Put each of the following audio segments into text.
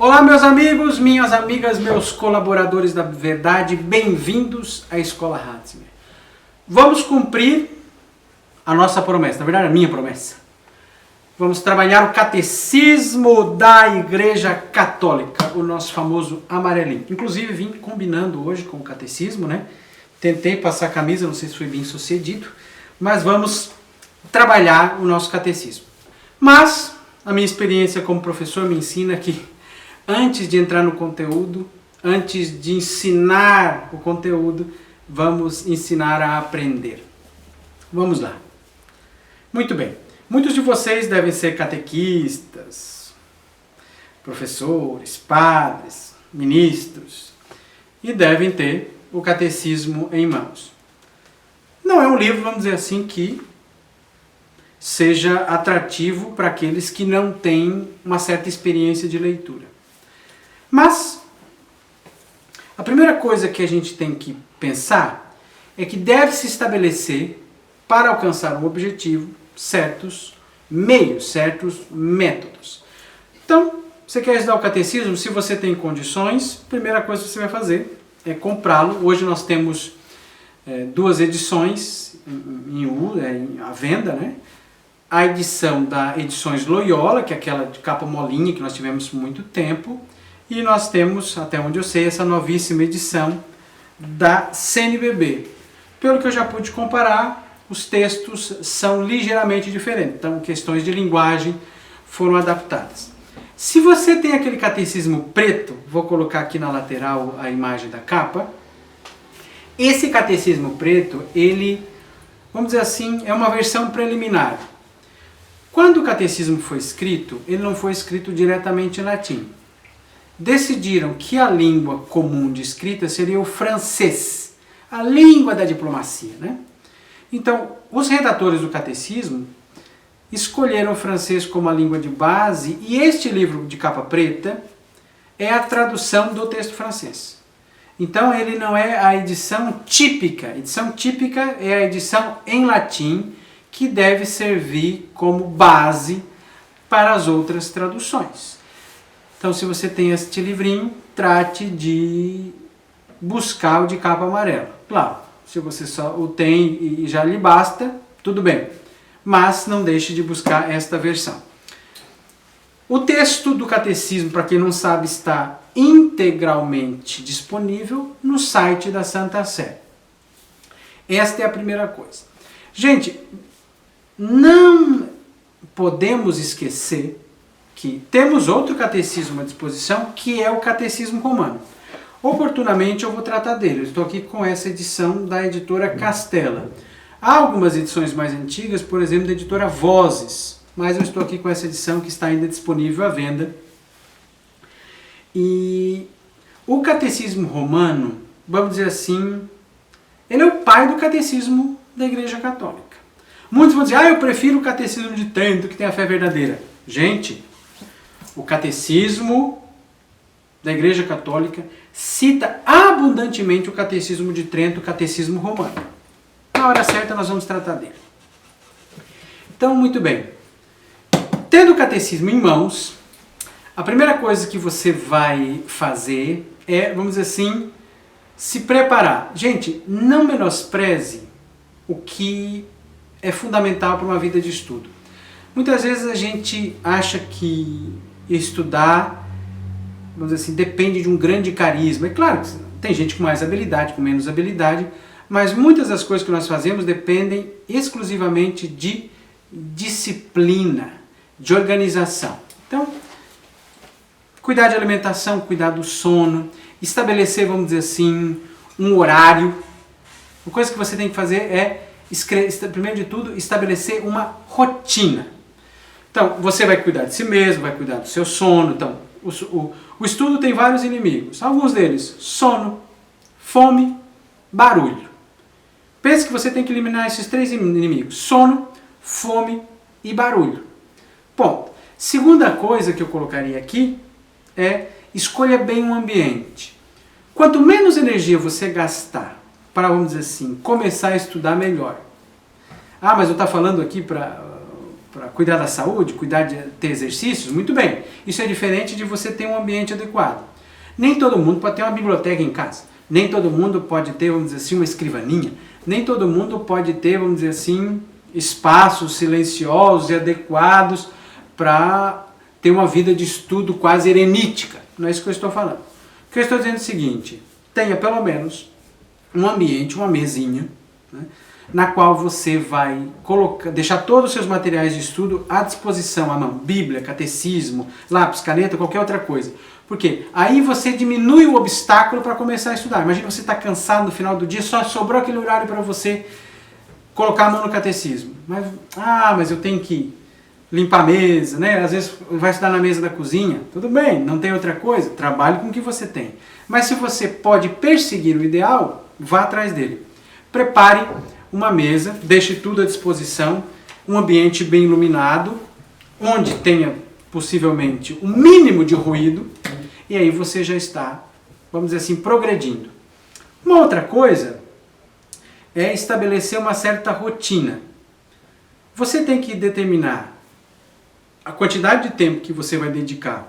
Olá meus amigos, minhas amigas, meus colaboradores da verdade, bem-vindos à Escola Ratzinger. Vamos cumprir a nossa promessa, na verdade a minha promessa. Vamos trabalhar o Catecismo da Igreja Católica, o nosso famoso amarelinho. Inclusive vim combinando hoje com o Catecismo, né? Tentei passar a camisa, não sei se foi bem sucedido, mas vamos trabalhar o nosso Catecismo. Mas a minha experiência como professor me ensina que antes de entrar no conteúdo, antes de ensinar o conteúdo, vamos ensinar a aprender. Vamos lá. Muito bem. Muitos de vocês devem ser catequistas, professores, padres, ministros e devem ter o catecismo em mãos. Não é um livro, vamos dizer assim, que seja atrativo para aqueles que não têm uma certa experiência de leitura. Mas a primeira coisa que a gente tem que pensar é que deve-se estabelecer, para alcançar um objetivo, certos meios, certos métodos. Então, você quer estudar o catecismo? Se você tem condições, a primeira coisa que você vai fazer é comprá-lo. Hoje nós temos duas edições à venda, né? A edição da Edições Loyola, que é aquela de capa molinha que nós tivemos por muito tempo, e nós temos, até onde eu sei, essa novíssima edição da CNBB. Pelo que eu já pude comparar, os textos são ligeiramente diferentes, então questões de linguagem foram adaptadas. Se você tem aquele catecismo preto, vou colocar aqui na lateral a imagem da capa, esse catecismo preto, ele, vamos dizer assim, é uma versão preliminar. Quando o catecismo foi escrito, ele não foi escrito diretamente em latim. Decidiram que a língua comum de escrita seria o francês, a língua da diplomacia, né? Então, os redatores do catecismo escolheram o francês como a língua de base e este livro de capa preta é a tradução do texto francês. Então, ele não é a edição típica. A edição típica é a edição em latim que deve servir como base para as outras traduções. Então, se você tem este livrinho, trate de buscar o de capa amarela. Claro, se você só o tem e já lhe basta, tudo bem. Mas não deixe de buscar esta versão. O texto do catecismo, para quem não sabe, está integralmente disponível no site da Santa Sé. Esta é a primeira coisa. Gente, não podemos esquecer que temos outro catecismo à disposição, que é o Catecismo Romano. Oportunamente eu vou tratar dele. Eu estou aqui com essa edição da editora Castela. Há algumas edições mais antigas, por exemplo, da editora Vozes, mas eu estou aqui com essa edição que está ainda disponível à venda. E o Catecismo Romano, vamos dizer assim, ele é o pai do catecismo da Igreja Católica. Muitos vão dizer, eu prefiro o Catecismo de Trento, que tem a fé verdadeira. Gente, o Catecismo da Igreja Católica cita abundantemente o Catecismo de Trento, o Catecismo Romano. Na hora certa nós vamos tratar dele. Então, muito bem. Tendo o Catecismo em mãos, a primeira coisa que você vai fazer é, vamos dizer assim, se preparar. Gente, não menospreze o que é fundamental para uma vida de estudo. Muitas vezes a gente acha que estudar, vamos dizer assim, depende de um grande carisma. É claro que tem gente com mais habilidade, com menos habilidade, mas muitas das coisas que nós fazemos dependem exclusivamente de disciplina, de organização. Então, cuidar de alimentação, cuidar do sono, estabelecer, vamos dizer assim, um horário. Uma coisa que você tem que fazer é, primeiro de tudo, estabelecer uma rotina. Então, você vai cuidar de si mesmo, vai cuidar do seu sono. Então, o estudo tem vários inimigos. Alguns deles, sono, fome, barulho. Pense que você tem que eliminar esses três inimigos. Sono, fome e barulho. Ponto. Segunda coisa que eu colocaria aqui é escolha bem o ambiente. Quanto menos energia você gastar para, vamos dizer assim, começar a estudar melhor. Mas eu estou falando aqui para cuidar da saúde, cuidar de ter exercícios, muito bem. Isso é diferente de você ter um ambiente adequado. Nem todo mundo pode ter uma biblioteca em casa. Nem todo mundo pode ter, vamos dizer assim, uma escrivaninha. Nem todo mundo pode ter, vamos dizer assim, espaços silenciosos e adequados para ter uma vida de estudo quase erenítica. Não é isso que eu estou falando. O que eu estou dizendo é o seguinte: tenha pelo menos um ambiente, uma mesinha, né, na qual você vai deixar todos os seus materiais de estudo à disposição, à mão. Bíblia, catecismo, lápis, caneta, qualquer outra coisa. Por quê? Aí você diminui o obstáculo para começar a estudar. Imagina você estar cansado no final do dia, só sobrou aquele horário para você colocar a mão no catecismo. Mas eu tenho que limpar a mesa, né? Às vezes vai estudar na mesa da cozinha. Tudo bem, não tem outra coisa. Trabalhe com o que você tem. Mas se você pode perseguir o ideal, vá atrás dele. Prepare uma mesa, deixe tudo à disposição, um ambiente bem iluminado, onde tenha possivelmente o mínimo de ruído, e aí você já está, vamos dizer assim, progredindo. Uma outra coisa é estabelecer uma certa rotina. Você tem que determinar a quantidade de tempo que você vai dedicar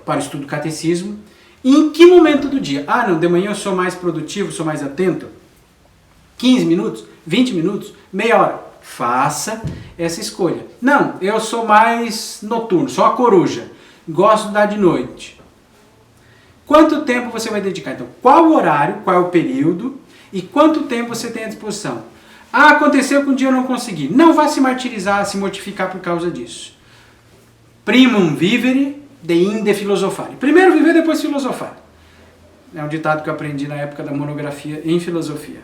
para o estudo do catecismo e em que momento do dia. Não, de manhã eu sou mais produtivo, sou mais atento. 15 minutos, 20 minutos, meia hora. Faça essa escolha. Não, eu sou mais noturno, sou a coruja. Gosto de dar de noite. Quanto tempo você vai dedicar? Então, qual o horário, qual é o período e quanto tempo você tem à disposição? Aconteceu que um dia eu não consegui. Não vá se martirizar, se mortificar por causa disso. Primum vivere, deinde philosophari. Primeiro viver, depois filosofar. É um ditado que eu aprendi na época da monografia em filosofia.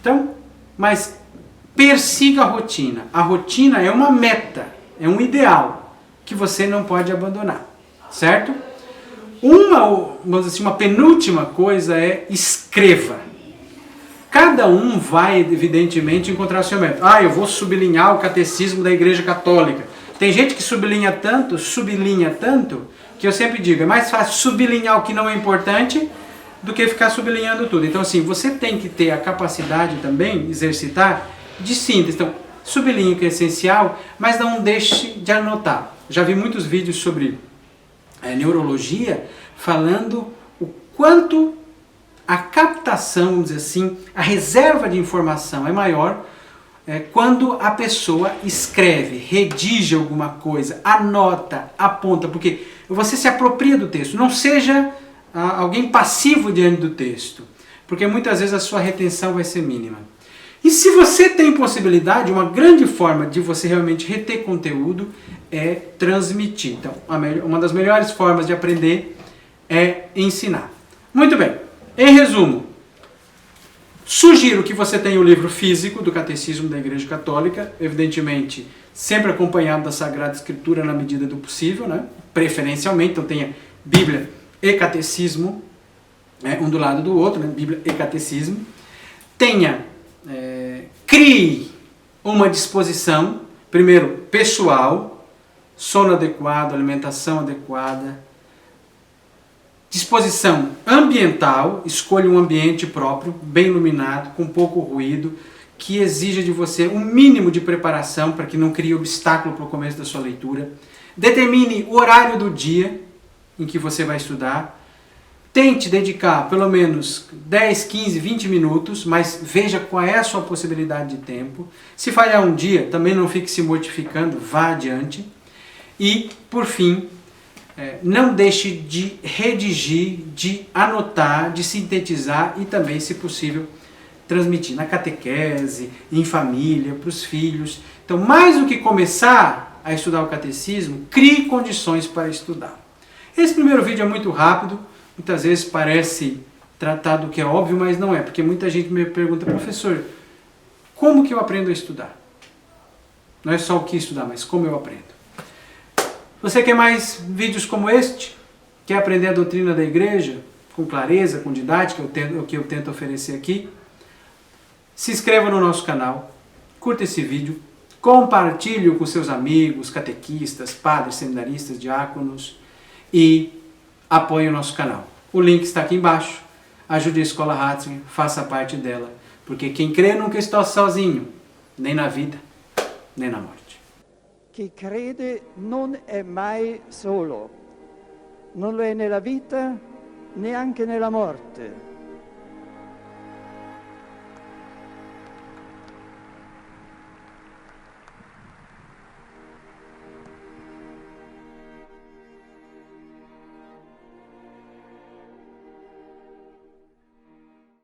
Então, mas persiga a rotina. A rotina é uma meta, é um ideal que você não pode abandonar, certo? Vamos dizer assim, uma penúltima coisa é escreva. Cada um vai, evidentemente, encontrar o seu método. Eu vou sublinhar o catecismo da Igreja Católica. Tem gente que sublinha tanto, que eu sempre digo, é mais fácil sublinhar o que não é importante do que ficar sublinhando tudo. Então, assim, você tem que ter a capacidade também, exercitar, de síntese. Então, sublinhe o que é essencial, mas não deixe de anotar. Já vi muitos vídeos sobre neurologia falando o quanto a captação, vamos dizer assim, a reserva de informação é maior quando a pessoa escreve, redige alguma coisa, anota, aponta, porque você se apropria do texto. Não seja alguém passivo diante do texto, porque muitas vezes a sua retenção vai ser mínima. E se você tem possibilidade, uma grande forma de você realmente reter conteúdo é transmitir. Então, uma das melhores formas de aprender é ensinar. Muito bem, em resumo, sugiro que você tenha o livro físico do Catecismo da Igreja Católica, evidentemente sempre acompanhado da Sagrada Escritura na medida do possível, né? Preferencialmente, então tenha Bíblia e Catecismo, um do lado do outro, né? Bíblia e Catecismo. Crie uma disposição, primeiro pessoal, sono adequado, alimentação adequada, disposição ambiental, escolha um ambiente próprio, bem iluminado, com pouco ruído, que exija de você um mínimo de preparação para que não crie obstáculo para o começo da sua leitura. Determine o horário do dia em que você vai estudar. Tente dedicar pelo menos 10, 15, 20 minutos, mas veja qual é a sua possibilidade de tempo. Se falhar um dia, também não fique se mortificando, vá adiante. E, por fim, não deixe de redigir, de anotar, de sintetizar e também, se possível, transmitir na catequese, em família, para os filhos. Então, mais do que começar a estudar o catecismo, crie condições para estudar. Esse primeiro vídeo é muito rápido. Muitas vezes parece tratar do que é óbvio, mas não é, porque muita gente me pergunta, professor, como que eu aprendo a estudar? Não é só o que estudar, mas como eu aprendo. Você quer mais vídeos como este? Quer aprender a doutrina da igreja com clareza, com didática, o que eu tento oferecer aqui? Se inscreva no nosso canal, curta esse vídeo, compartilhe com seus amigos, catequistas, padres, seminaristas, diáconos e apoie o nosso canal. O link está aqui embaixo. Ajude a Escola Ratzinger, faça parte dela. Porque quem crê nunca está sozinho, nem na vida, nem na morte. Chi crede non è mai solo, non lo è nella vita, neanche nella morte.